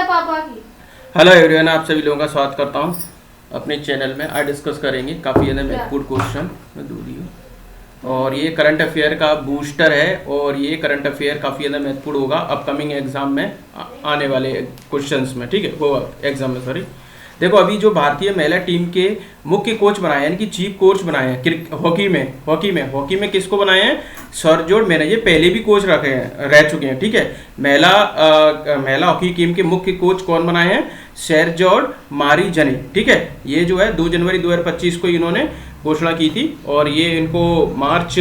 है पापा की। हेलो एवरीवन, आप सभी लोगों का स्वागत करता हूं अपने चैनल में। आज डिस्कस करेंगे काफ़ी ज़्यादा महत्वपूर्ण क्वेश्चन में दूरी हो, और ये करंट अफेयर का बूस्टर है और ये करंट अफेयर काफ़ी ज़्यादा महत्वपूर्ण होगा अपकमिंग एग्जाम में आने वाले क्वेश्चंस में। ठीक है, वो एग्जाम में सॉरी। देखो, अभी जो भारतीय महिला टीम के मुख्य कोच बनाए हैं, यानी कि चीफ कोच बनाए हैं हॉकी में किसको बनाए हैं? सरजोड मैनेजे पहले भी कोच रह चुके हैं। ठीक है, महिला हॉकी टीम के मुख्य कोच कौन बनाए हैं? सरजोड मारीजने। ठीक है, ये जो है 2 जनवरी 2025 को इन्होंने घोषणा की थी और ये इनको मार्च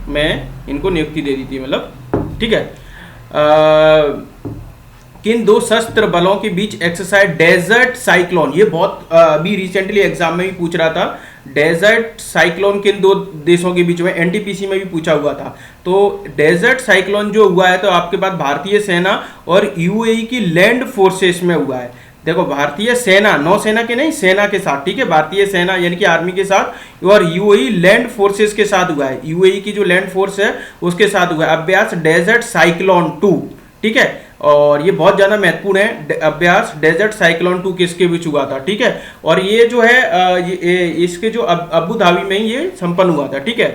में इनको नियुक्ति दे दी थी, मतलब। ठीक है, किन 2 सशस्त्र बलों के बीच एक्सरसाइज डेजर्ट साइक्लोन? ये बहुत अभी रिसेंटली एग्जाम में भी पूछ रहा था। डेजर्ट साइक्लोन किन 2 देशों के बीच में? एनटीपीसी में भी पूछा हुआ था। तो डेजर्ट साइक्लोन जो हुआ है तो आपके पास भारतीय सेना और यूएई की लैंड फोर्सेस में हुआ है। देखो, भारतीय सेना, नौसेना के नहीं, सेना के साथ। ठीक है, भारतीय सेना यानी कि आर्मी के साथ, और यूएई लैंड फोर्सेस के साथ हुआ है। यूएई की जो लैंड फोर्स है उसके साथ हुआ है अभ्यास डेजर्ट साइक्लोन 2। ठीक है, और ये बहुत ज़्यादा महत्वपूर्ण है अभ्यास डेजर्ट साइक्लोन 2 किसके बीच हुआ था? ठीक है, और ये जो है इसके जो अबू धाबी में ही ये संपन्न हुआ था। ठीक है,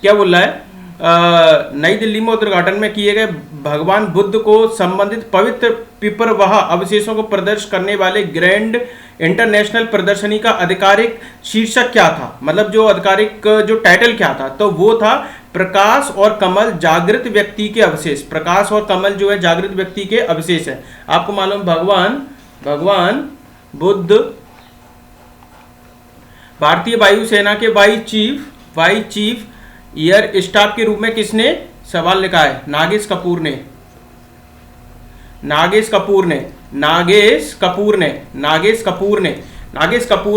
क्या बोल रहा है? नई दिल्ली में उद्घाटन में किए गए भगवान बुद्ध को संबंधित पवित्र पिपरवाह अवशेषों को प्रदर्शित करने वाले ग्रैंड इंटरनेशनल प्रदर्शनी का आधिकारिक शीर्षक क्या था? मतलब जो आधिकारिक जो टाइटल क्या था? तो वो था प्रकाश और कमल जागृत व्यक्ति के अवशेष। प्रकाश और कमल जो है जागृत व्यक्ति के अवशेष है। आपको मालूम, भगवान बुद्ध भारतीय वायुसेना के वाइस चीफ एयर स्टाफ के रूप में किसने सवाल लिखा है? नागेश कपूर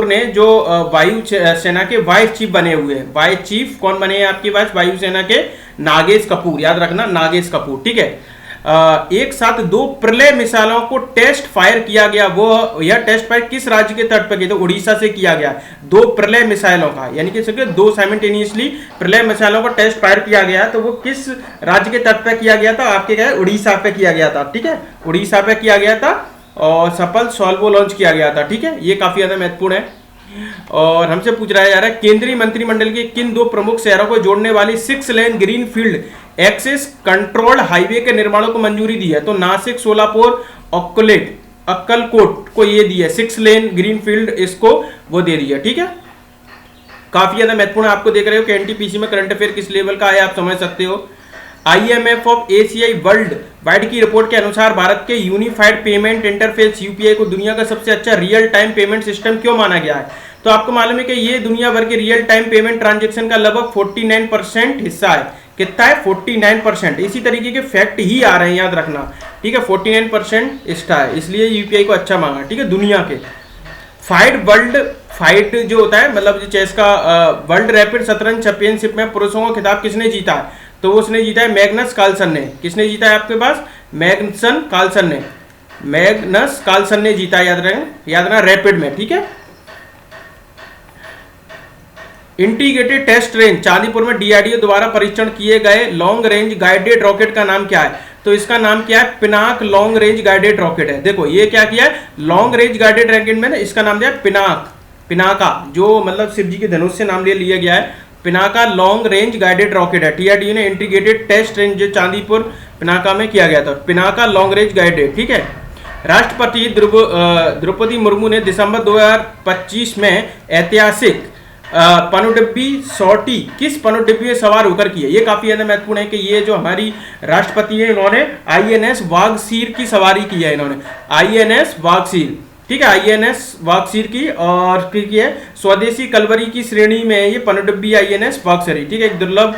ने जो वायु सेना के वाइस चीफ बने हुए हैं। वाइस चीफ कौन बने हैं आपके पास? वायु सेना के नागेश कपूर, याद रखना, नागेश कपूर। ठीक है, एक साथ 2 प्रलय मिसाइलों को टेस्ट फायर किया गया। वो यह टेस्ट फायर किस राज्य के तट पर किया? तो उड़ीसा से किया गया। 2 प्रलय मिसाइलों का, यानी कि 2 साइमल्टेनियसली प्रलय मिसाइलों का टेस्ट फायर किया गया। तो वो किस राज्य के तट पर किया गया था? आपके क्या है? उड़ीसा पे किया गया था। ठीक है, उड़ीसा पे किया गया था और सफल सॉल्वो लॉन्च किया गया था। ठीक है, ये काफी ज्यादा महत्वपूर्ण है। और हमसे पूछ रहा है जा रहा है, केंद्रीय मंत्रिमंडल के किन 2 प्रमुख शहरों को जोड़ने वाली 6 lane green field access controlled highway के निर्माण को मंजूरी दी है? तो नासिक, सोलापुर, अक्कलकोट को ये दी है। 6 लेन ग्रीन फील्ड इसको वो दे दी है। ठीक है, काफी ज्यादा महत्वपूर्ण। आपको देख रहे हो कि एनटीपीसी में करंट अफेयर किस लेवल का है, आप समझ सकते हो। IMF ऑफ एशियाई वर्ल्ड वाइड की रिपोर्ट के अनुसार भारत के यूनिफाइड पेमेंट इंटरफेस यूपीआई को दुनिया का सबसे अच्छा रियल टाइम पेमेंट सिस्टम क्यों माना गया है? तो आपको मालूम है कि ये दुनिया भर के रियल टाइम पेमेंट ट्रांजैक्शन का लगभग 49% हिस्सा है। कितना है? 49%। इसी तरीके के फैक्ट ही आ रहे हैं, याद रखना। ठीक है, 49% हिस्सा है, इसलिए यूपीआई को अच्छा मांगा। ठीक है, दुनिया के फाइट जो होता है, मतलब जो चेस का वर्ल्ड रैपिड शतरंज चैंपियनशिप में पुरुषों का खिताब किसने जीता है? तो उसने जीता है मैग्नस कार्लसन ने। किसने जीता है आपके पास? मैग्नस कार्लसन ने जीता है, याद रखना, रैपिड में। ठीक है, इंटीग्रेटेड टेस्ट रेंज चांदीपुर में डीआरडीओ द्वारा परीक्षण किए गए लॉन्ग रेंज गाइडेड रॉकेट का नाम क्या है? तो इसका नाम क्या है? Pinaka long range guided rocket है। देखो, ये क्या किया है? लॉन्ग रेंज गाइडेड रॉकेट में ना इसका नाम दिया पिनाका, जो मतलब शिव जी के धनुष से नाम लिया गया है। Pinaka long range guided rocket है। टीआरडीओ ने इंटीग्रेटेड टेस्ट रेंज जो चांदीपुर पिनाका में किया गया था, पिनाका लॉन्ग रेंज गाइडेड। ठीक है, राष्ट्रपति द्रौपदी मुर्मू ने दिसंबर 2025 में ऐतिहासिक पनडुब्बी सॉर्टी किस पनडुब्बी में सवार होकर की है? ये काफी ज्यादा महत्वपूर्ण है कि ये जो हमारी राष्ट्रपति है, इन्होंने INS वागसीर की सवारी की है। इन्होंने INS वागसीर, ठीक है, INS वागसीर की, और फिर की है स्वदेशी कलवरी की श्रेणी में ये पनडुब्बी INS वागसीर। ठीक है, एक दुर्लभ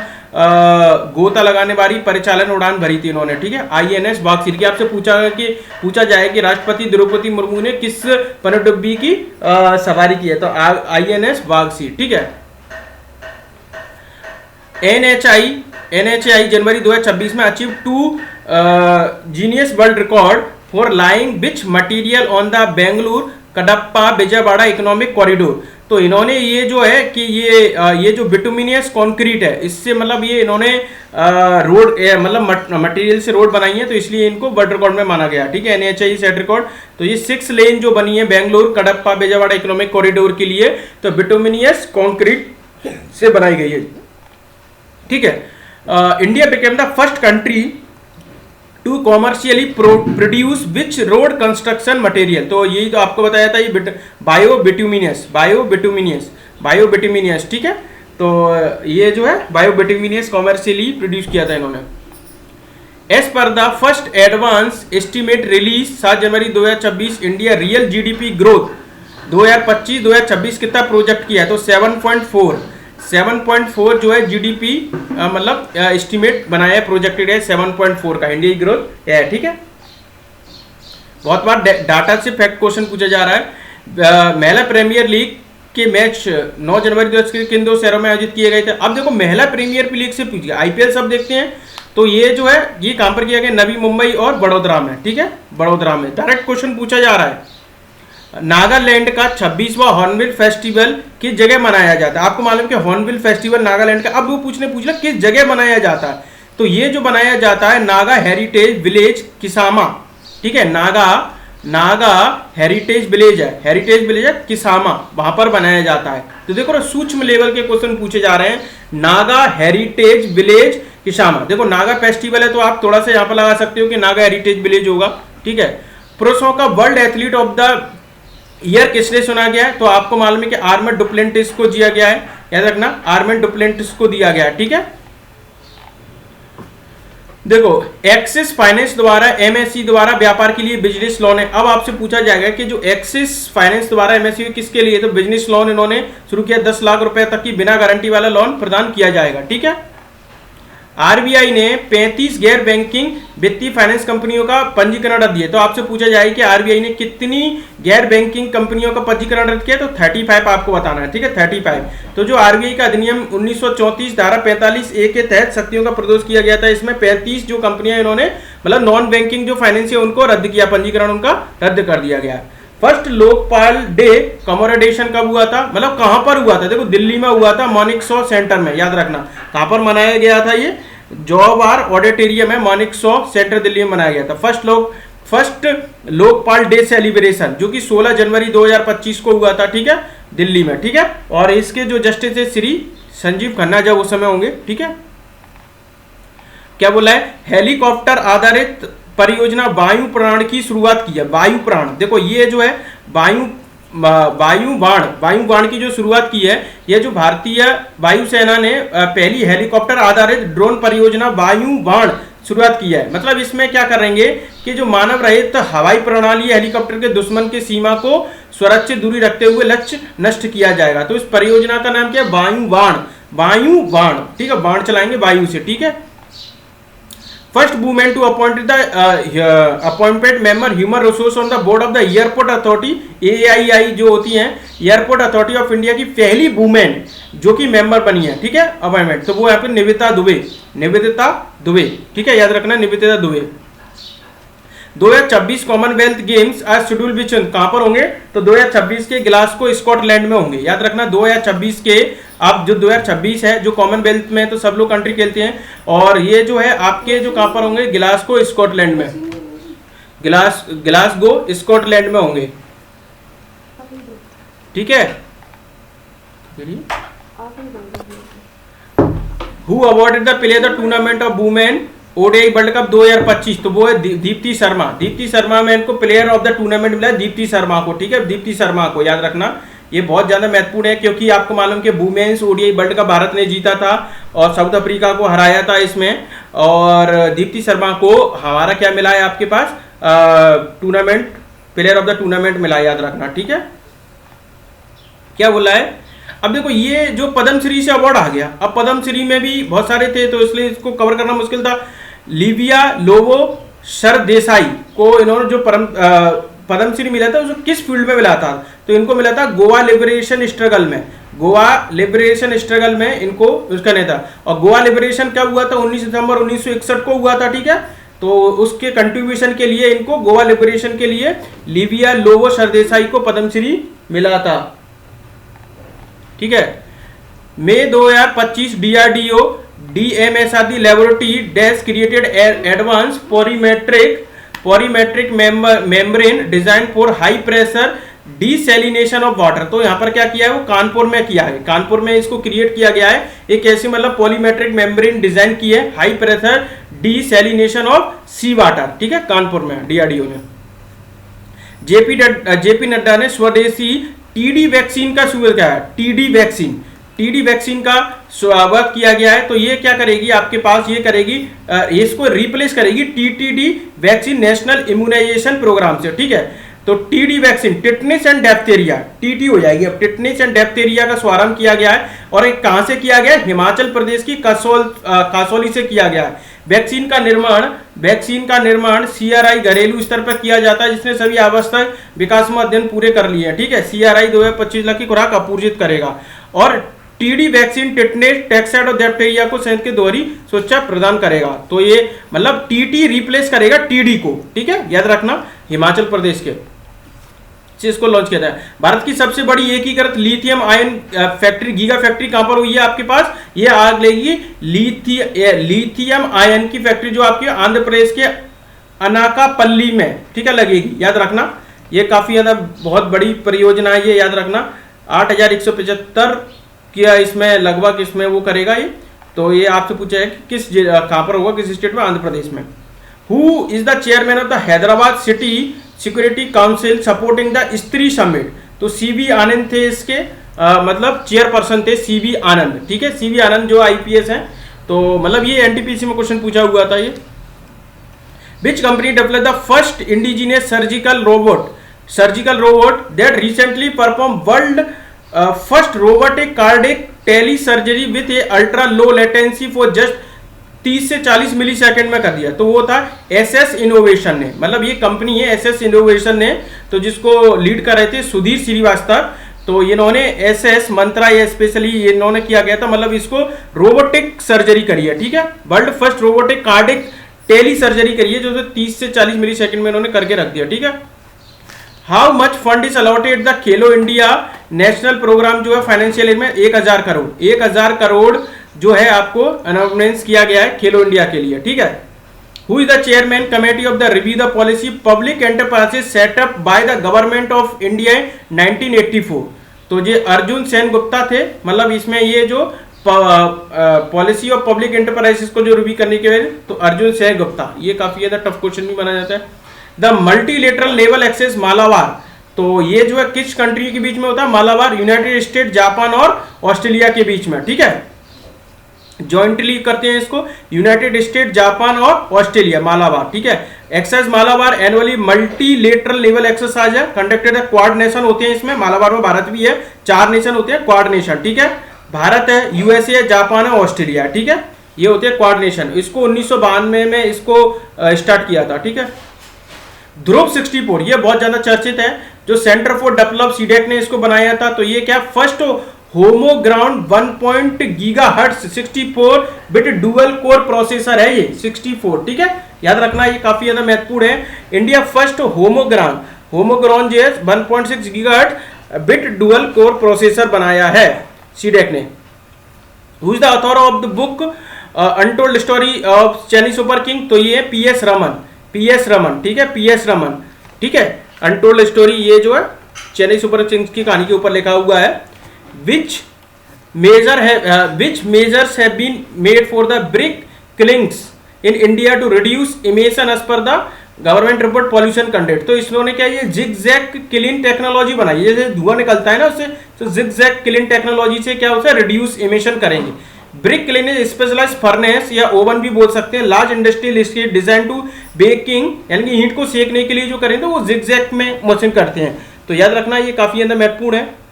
गोता लगाने वाली परिचालन उड़ान भरी थी इन्होंने। ठीक है, INS वागसीर की। आपसे पूछा जाए कि राष्ट्रपति द्रौपदी मुर्मू ने किस पनडुब्बी की सवारी की है? तो INS वागसीर। ठीक है, NHI जनवरी 2026 में achieve 2 genius world record for lying which material on the Bengaluru Kadapa Vijayawada economic corridor. तो इन्होंने ये जो है कि ये जो बिटुमिनियस कंक्रीट है, इससे मतलब ये इन्होंने रोड मतलब मटेरियल से रोड बनाई है, तो इसलिए इनको वर्ल्ड रिकॉर्ड में माना गया। ठीक है, NHAI सेट रिकॉर्ड। तो ये 6 लेन जो बनी है बेंगलुरु कडप्पा विजयवाड़ा इकोनॉमिक कॉरिडोर के लिए, तो बिटुमिनियस कंक्रीट से बनाई गई है। ठीक है, India became the first country to commercially produce which road construction material. तो यही तो आपको बताया था, ये बायो बिटुमिनियस। ठीक है, तो ये जो है बायो बिटुमिनियस कॉमर्शियली प्रोड्यूस किया था इन्होंने। As per the first advance estimate release 7 January 2026, India real GDP growth 2025-2026 कितना प्रोजेक्ट किया है, तो 7.4 जो है GDP मतलब एस्टिमेट बनाया है, प्रोजेक्टेड है 7.4 का इंडिया ग्रोथ है। ठीक है, बहुत बार डाटा से फैक्ट क्वेश्चन पूछा जा रहा है। महिला प्रीमियर लीग के मैच 9 जनवरी 2025 किन 2 शहरों में आयोजित किए गए थे। अब देखो महिला प्रीमियर लीग से पूछ गया, IPL सब देखते हैं, तो ये जो है ये कहां पर किया गया, नवी मुंबई और बड़ोदरा में। ठीक है, बड़ोदरा में डायरेक्ट क्वेश्चन पूछा जा रहा है। नागालैंड का 26वां हॉर्नबिल फेस्टिवल किस जगह मनाया जाता है। आपको मालूम कि हॉर्नबिल फेस्टिवल नागालैंड का, अब वो पूछना किस जगह मनाया जाता है, तो ये जो बनाया जाता है नागा हेरिटेज विलेज किसामा। ठीक है, नागा हेरिटेज विलेज है किसामा, वहां पर बनाया जाता है। तो देखो सूक्ष्म लेवल के क्वेश्चन पूछे जा रहे हैं। नागा हेरिटेज विलेज किसामा, देखो नागा फेस्टिवल है तो आप थोड़ा सा यहां पर लगा सकते हो कि नागा हेरिटेज विलेज होगा। ठीक है, पुरुषों का world athlete of the year किसने चुना गया है, तो आपको मालूम है कि आर्मेड डुप्लेंटिस को दिया गया है, याद रखना आर्मेड डुप्लेंटिस को दिया गया है। ठीक है, देखो एक्सिस फाइनेंस द्वारा MSE द्वारा व्यापार के लिए बिजनेस लोन है। अब आपसे पूछा जाएगा कि जो एक्सिस फाइनेंस द्वारा MSE किसके लिए, तो बिजनेस लोन इन्होंने शुरू किया, 10 लाख रुपए तक की बिना गारंटी वाला लोन प्रदान किया जाएगा। ठीक है, RBI ने 35 गैर बैंकिंग वित्तीय फाइनेंस कंपनियों का पंजीकरण रद्द किया। तो आपसे पूछा जाए कि RBI ने कितनी गैर बैंकिंग कंपनियों का पंजीकरण रद्द किया, तो 35 आपको बताना है। ठीक है, 35। तो जो RBI का अधिनियम 1934 धारा 45A के तहत शक्तियों का प्रदोष किया गया था, इसमें 35 जो कंपनियां इन्होंने मतलब नॉन बैंकिंग जो फाइनेंस है उनको रद्द किया, पंजीकरण उनका रद्द कर दिया गया। फर्स्ट लोकपाल डे कमोडेशन कब हुआ था, मतलब कहां पर हुआ था, देखो दिल्ली में हुआ था, मानेकशॉ सेंटर में, याद रखना कहां पर मनाया गया था, ये जवाहर ऑडिटोरियम है, मानेकशॉ सेंटर दिल्ली में मनाया गया था। फर्स्ट लोकपाल डे सेलिब्रेशन जो कि 16 जनवरी 2025 को हुआ था। ठीक है, दिल्ली में। ठीक है, और इसके जो जस्टिस है श्री संजीव खन्ना जब उस समय होंगे। ठीक है, क्या बोला है, हेलीकॉप्टर आधारित परियोजना वायु प्राण की शुरुआत की है। वायु प्राण, देखो ये जो है वायु बाण की जो शुरुआत की है, ये जो भारतीय वायुसेना ने पहली हेलीकॉप्टर आधारित ड्रोन परियोजना वायु बाण शुरुआत की है। मतलब इसमें क्या करेंगे कि जो मानव रहित हवाई प्रणाली हेलीकॉप्टर के दुश्मन की सीमा को सुरक्षित दूरी रखते हुए लक्ष्य नष्ट किया जाएगा। तो इस परियोजना का नाम क्या है, वायु बाण। ठीक है, बाण चलाएंगे वायु से। ठीक है, first women to appointed the appointed member human resource on the board of the airport authority, AAI जो होती हैं एयरपोर्ट अथॉरिटी ऑफ इंडिया की पहली वुमेन जो कि मेंबर बनी है। ठीक है, अपॉइंटमेंट, तो वो यहाँ पे निवेदिता दुबे। ठीक है, याद रखना निवेदिता दुबे। 2026 कॉमनवेल्थ गेम्स आज शेड्यूल विच कहां पर होंगे, तो 2026 के ग्लासगो स्कॉटलैंड में होंगे। याद रखना 2026 के, अब जो 2026 है जो कॉमनवेल्थ में तो सब लोग कंट्री खेलते हैं, और ये जो है आपके जो कहां पर होंगे, ग्लासगो स्कॉटलैंड में, ग्लासगो स्कॉटलैंड में होंगे। ठीक है, who awarded the player the tournament of women ODI world cup 2025, तो वो है दीप्ति शर्मा में इनको प्लेयर ऑफ द टूर्नामेंट मिला, दीप्ति शर्मा को। ठीक है, दीप्ति शर्मा को याद रखना, ये बहुत ज्यादा महत्वपूर्ण है क्योंकि आपको मालूम कि वुमेन्स ODI वर्ल्ड कप भारत ने जीता था और साउथ अफ्रीका को हराया था इसमें, और दीप्ति शर्मा को हमारा क्या मिला है आपके पास, tournament player of the tournament मिला, याद रखना। ठीक है, क्या बोला है, अब देखो ये जो पद्मश्री से अवार्ड आ गया, अब पद्मश्री में भी बहुत सारे थे तो इसलिए इसको कवर करना मुश्किल था। लिविया लोबो सरदेसाई को इन्होंने जो पद्मश्री मिला था उसको किस फील्ड में मिला था, तो इनको मिला था गोवा लिबरेशन स्ट्रगल में इनको उसका नहीं था। और गोवा लिबरेशन क्या हुआ था, 19 सितंबर 1961 को हुआ था। ठीक है, तो उसके कंट्रीब्यूशन के लिए इनको गोवा लिबरेशन के लिए लिविया लोबो सरदेसाई को पद्मश्री मिला था। ठीक है। मई 2025 DRDO DMSRD laboratory dash created advanced porometric membrane design for high pressure desalination of water. तो यहाँ पर क्या किया है, वो कानपुर में किया है, कानपुर में इसको क्रिएट किया गया है। एक ऐसी मतलब पॉलीमेट्रिक मेम्ब्रेन डिजाइन की है high pressure desalination of sea water, ठीक है, कानपुर में DRDO ने। जेपी नड्डा ने स्वदेशी टीडी वैक्सीन का शुरू किया है। टीडी वैक्सीन का स्वागत किया गया है। तो ये क्या करेगी आपके पास, ये करेगी इसको रिप्लेस करेगी TTD vaccine national immunisation programme से, ठीक है। तो TD vaccine tetanus and diphtheria, TT हो जाएगी अब, टिटनेस एंड डिप्थीरिया का शुभारंभ किया गया है। और एक कहां से किया गया है, हिमाचल प्रदेश की कसौली से किया गया है। वैक्सीन का निर्माण CRI घरेलू स्तर पर किया जाता है, जिसने सभी आवश्यक विकासात्मक अध्ययन पूरे कर लिए हैं, ठीक है। CRI 2025 लाख की खुराक आपूर्जित करेगा। और टीडी वैक्सीन टिटनेस टैक्साइड और डिप्थीरिया को संयंत्र के दोहरी सुरक्षा प्रदान करेगा। तो ये मतलब टीटी रिप्लेस करेगा टीडी को, ठीक है, याद रखना। हिमाचल प्रदेश के से इसको लॉन्च किया था। भारत की सबसे बड़ी एकीकृत lithium ion factory, giga factory कहां पर हुई है आपके पास, ये आग लेगी लिथियम आयन की फैक्ट्री जो आपके आंध्र प्रदेश के अनाकापल्ली में, ठीक है, लगेगी, याद रखना। ये काफी ज्यादा बहुत बड़ी परियोजना है, ये याद रखना। 8175 किया इसमें लगभग इसमें वो करेगा ये। तो ये आपसे पूछा है कि किस कहां पर होगा, किस स्टेट में, आंध्र प्रदेश में। Who is the chairman of the Hyderabad city security council supporting the स्त्री समिट। तो CV आनंद थे इसके मतलब चेयरपर्सन थे CV आनंद, ठीक है। CV आनंद जो IPS हैं, तो मतलब ये NTPC में क्वेश्चन पूछा हुआ था ये। Which company develop the first indigenous surgical robot that recently perform world first robotic cardiac tele surgery with a ultra low latency for just 30 से 40 मिली सेकेंड में कर दिया। तो वो था SS इनोवेशन ने, मतलब ये कंपनी है SS इनोवेशन ने, तो जिसको लीड कर रहे थे सुधीर श्रीवास्तव। तो इन्होंने SS मंत्रा ये स्पेशली इन्होंने किया गया था, मतलब इसको रोबोटिक सर्जरी करी है, ठीक है। World first robotic cardiac tele surgery करी है, जो 30 से 40 मिली सेकेंड में इन्होंने करके रख दिया, ठीक है। How much fund is allotted the Khelo India national programme जो है फाइनेंशियल ईयर में 1000 करोड़, 1000 करोड़ जो है आपको अनाउंस किया गया है खेलो इंडिया के लिए, ठीक है। Who is the chairman committee of the review the policy public enterprises setup by the government of India 1984। तो ये अर्जुन सेन गुप्ता थे, मतलब इसमें ये जो पॉलिसी ऑफ पब्लिक एंटरप्राइजेस को जो रिव्यू करने के लिए, तो अर्जुन सेन गुप्ता। ये काफी ज्यादा टफ क्वेश्चन भी माना जाता है। The multilateral naval exercise Malabar, तो ये जो है किस कंट्री के बीच में होता है, मालाबार यूनाइटेड स्टेट, जापान और ऑस्ट्रेलिया के बीच में, ठीक है। जॉइंटली करते हैं इसको, यूनाइटेड स्टेट, जापान और ऑस्ट्रेलिया, मालाबार, ठीक है। Exercise Malabar annually multilateral naval exercise है, कंडक्टेड क्वाड नेशन होते हैं इसमें, मालाबार में भारत भी है, 4 नेशन होते हैं क्वाड नेशन, ठीक है। भारत है, USA है, जापान है, ऑस्ट्रेलिया, ठीक है, ये होते हैं क्वाड नेशन। इसको 1992 में इसको स्टार्ट किया था, ठीक है। ध्रुव 64 ये बहुत ज्यादा चर्चित है, जो सेंटर फॉर डेवलप सीडेक ने इसको बनाया था। तो ये क्या फर्स्ट होमो ग्राउंड 1 gigahertz 64 bit dual core processor है ये 64, ठीक है, याद रखना, ये काफी ज्यादा महत्वपूर्ण है। इंडिया फर्स्ट होमो ग्राउंड जो है 1.6 gigahertz bit dual core processor बनाया है सीडेक ने। Who is the author of the book untold story of Chennai super king, तो ये PS रमन, ठीक है, PS रमन, ठीक है। अनटोल्ड स्टोरी ये जो है चेन्नई सुपर किंग्स की कहानी के ऊपर लिखा हुआ है। Which measures have been made for the brick kilns in India to reduce emission as per the government report pollution content. तो इन्होंने क्या ये जिगजैग किलिंग टेक्नोलॉजी बनाई है, जैसे धुआं निकलता है ना उससे, तो जिगजैग किलिंग टेक्नोलॉजी से क्या होता है, रिड्यूस इमिशन करेंगे। ब्रिक क्लिनिक स्पेशलाइज फर्नेस या ओवन भी बोल सकते हैं, large industrial design to baking, यानी कि ईंट को सेकने के लिए जो करें तो वो जिगजैग में मशीन करते हैं। तो याद रखना ये काफी ज्यादा महत्वपूर्ण है।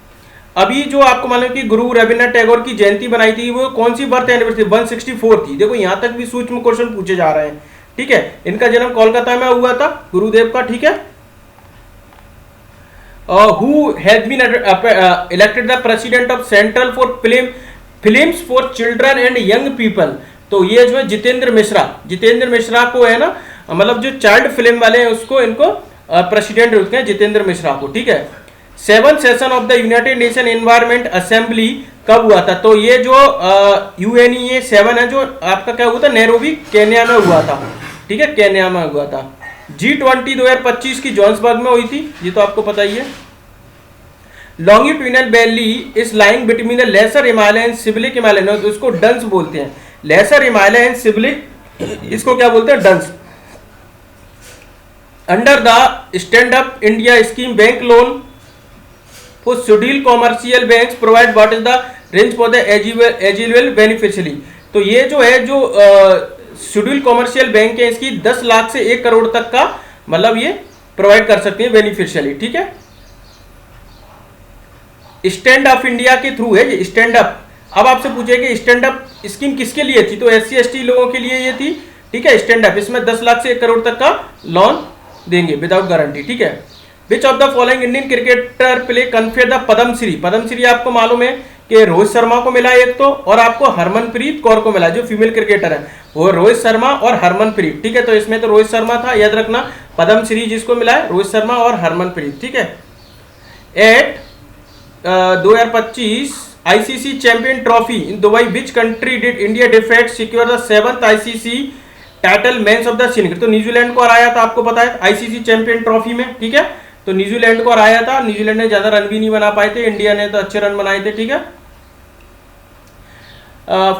अभी जो आपको मालूम कि गुरु रविन्द्रनाथ टैगोर की जयंती बनाई थी, वो कौन सी बर्थ एनिवर्सरी 164 थी। देखो यहाँ तक भी सूक्ष्म क्वेश्चन पूछे जा रहे हैं, ठीक है। इनका जन्म कोलकाता में हुआ था गुरुदेव का, ठीक है। Who has been elected the president of central for films for children and young people, तो ये जो है जितेंद्र मिश्रा को है ना, मतलब जो चाइल्ड फिल्म वाले हैं उसको, इनको प्रेसिडेंट होते हैं जितेंद्र मिश्रा को, ठीक है। Seven session of the United nation environment assembly कब हुआ था? तो ये जो UNEA 7 है जो आपका क्या हुआ था, नैरोबी केन्या में हुआ था, ठीक है, केन्या में हुआ था। G20 2025 की जोहान्सबर्ग में हुई थी, ये तो आपको पता ही है। Longitudinal valley is lying between the lesser Himalaya and Siwalik Himalaya, तो इसको डंस बोलते हैं। लेसर हिमालय एंड सिबलिक, इसको क्या बोलते हैं, Duns. Under the stand up India scheme bank loan for scheduled commercial banks provide what is the range for the eligible beneficiary। तो ये जो है जो शेड्यूल कॉमर्शियल बैंक है इसकी 10 लाख से 1 करोड़ तक का मतलब ये प्रोवाइड कर सकते हैं बेनिफिशियरी, ठीक है। स्टैंड अप इंडिया के थ्रू है ये स्टैंड अप। अब आपसे पूछे कि स्टैंड अप स्कीम किसके लिए थी, तो SC ST लोगों के लिए ये थी, ठीक है। स्टैंड अप इसमें 10 लाख से 1 करोड़ तक का लोन देंगे विदाउट गारंटी, ठीक है। Which of the following Indian cricketer play conferred the Padma Shri? Padma Shri आपको मालूम है कि रोहित शर्मा को मिला एक तो, और आपको हरमनप्रीत कौर को मिला, जो फीमेल क्रिकेटर है वो रोहित शर्मा और हरमनप्रीत, ठीक है। तो इसमें तो रोहित शर्मा था, याद रखना, पद्मश्री जिसको मिला है रोहित शर्मा और हरमनप्रीत, ठीक है। At 2025 ICC champion trophy in Dubai, which country did India defeat secure the 7th ICC title men's of the senior? तो न्यूजीलैंड को हराया था, आपको पता है, ICC चैंपियन ट्रॉफी में, ठीक है। तो न्यूजीलैंड को हराया था, न्यूजीलैंड ने ज्यादा रन भी नहीं बना पाए थे, इंडिया ने तो अच्छे रन बनाए थे, ठीक है।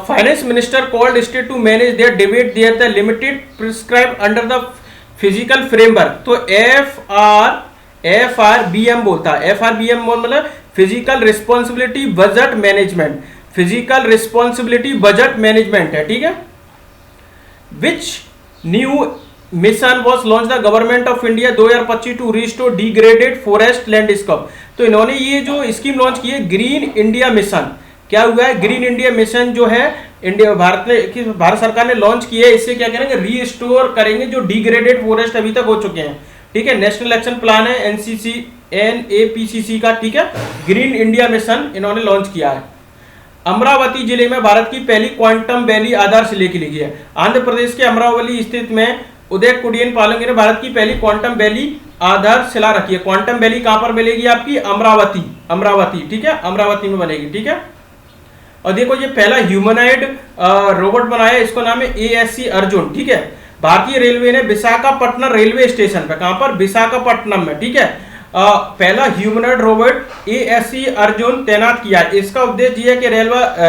Finance minister called state to manage their डेबिट their the limited prescribe under the fiscal framework. तो FRBM बोलता है, FRBM मतलब fiscal responsibility budget management, fiscal responsibility budget management है, ठीक है। Which new mission was launch the government of India 2025 to restore degraded forest landscape? तो इन्होंने ये जो स्कीम लॉन्च की है ग्रीन इंडिया मिशन। क्या हुआ है, ग्रीन इंडिया मिशन जो है इंडिया भारत सरकार ने लॉन्च की है, इससे क्या करेंगे, रीस्टोर करेंगे जो डिग्रेडेड फॉरेस्ट अभी तक हो चुके हैं, ठीक है। नेशनल एक्शन प्लान है NAPCC का, ठीक है। ग्रीन इंडिया मिशन इन्होंने लॉन्च किया है। अमरावती जिले में भारत की पहली क्वांटम वैली आधारशिला की गई है। आंध्र प्रदेश के अमरावती स्थित में उदय कुडियन पालंगे ने भारत की पहली क्वांटम वैली आधारशिला रखी है। क्वांटम वैली कहां पर मिलेगी आपकी, अमरावती, ठीक है, अमरावती में बनेगी, ठीक है। और देखो ये पहला ह्यूमनॉइड रोबोट बनाया, इसको नाम है ASC अर्जुन, ठीक है। भारतीय रेलवे ने विशाखापट्टनम रेलवे स्टेशन पर, कहां पर, विशाखापट्टनम में, ठीक है, पहला ह्यूमनॉइड रोबोट ASC अर्जुन तैनात किया है। इसका उद्देश्य यह है कि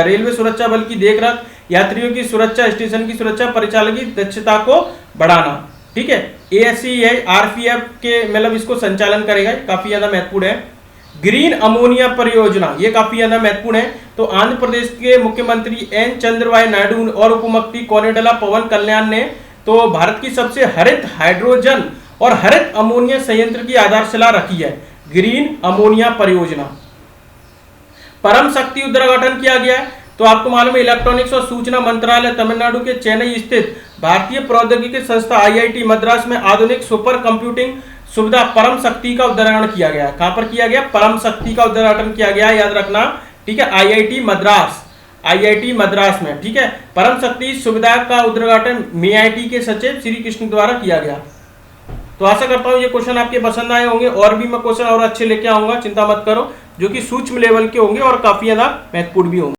रेलवे सुरक्षा बल की देखरेख, यात्रियों की सुरक्षा, स्टेशन की सुरक्षा, परिचालन की दक्षता को बढ़ाना, ठीक है। ASC है RPF के मतलब इसको संचालन करेगा, काफी ज्यादा महत्वपूर्ण है। ग्रीन अमोनिया परियोजना, ये काफी ज्यादा महत्वपूर्ण है। तो आंध्र प्रदेश के मुख्यमंत्री N चंद्रबाबू नायडू और उप मुख्यमंत्री कोनेडला पवन कल्याण ने तो भारत की सबसे हरित हाइड्रोजन और हरित अमोनिया संयंत्र की आधारशिला रखी है, ग्रीन अमोनिया परियोजना। परम शक्ति उद्घाटन किया गया है। तो आपको मालूम है इलेक्ट्रॉनिक्स और सूचना मंत्रालय तमिलनाडु के चेन्नई स्थित भारतीय प्रौद्योगिकी संस्था IIT मद्रास में आधुनिक सुपर कंप्यूटिंग सुविधा परम शक्ति का उद्घाटन किया गया। कहां पर किया गया, परम शक्ति का उद्घाटन किया गया, याद रखना, ठीक है, IIT मद्रास में, ठीक है। परम शक्ति सुविधा का उद्घाटन MIT के सचिव श्री कृष्ण द्वारा किया गया। तो आशा करता हूं ये क्वेश्चन आपके पसंद आए होंगे, और भी मैं क्वेश्चन और अच्छे लेके आऊंगा, चिंता मत करो, जो कि सूक्ष्म लेवल के होंगे और काफी ज्यादा महत्वपूर्ण भी होंगे।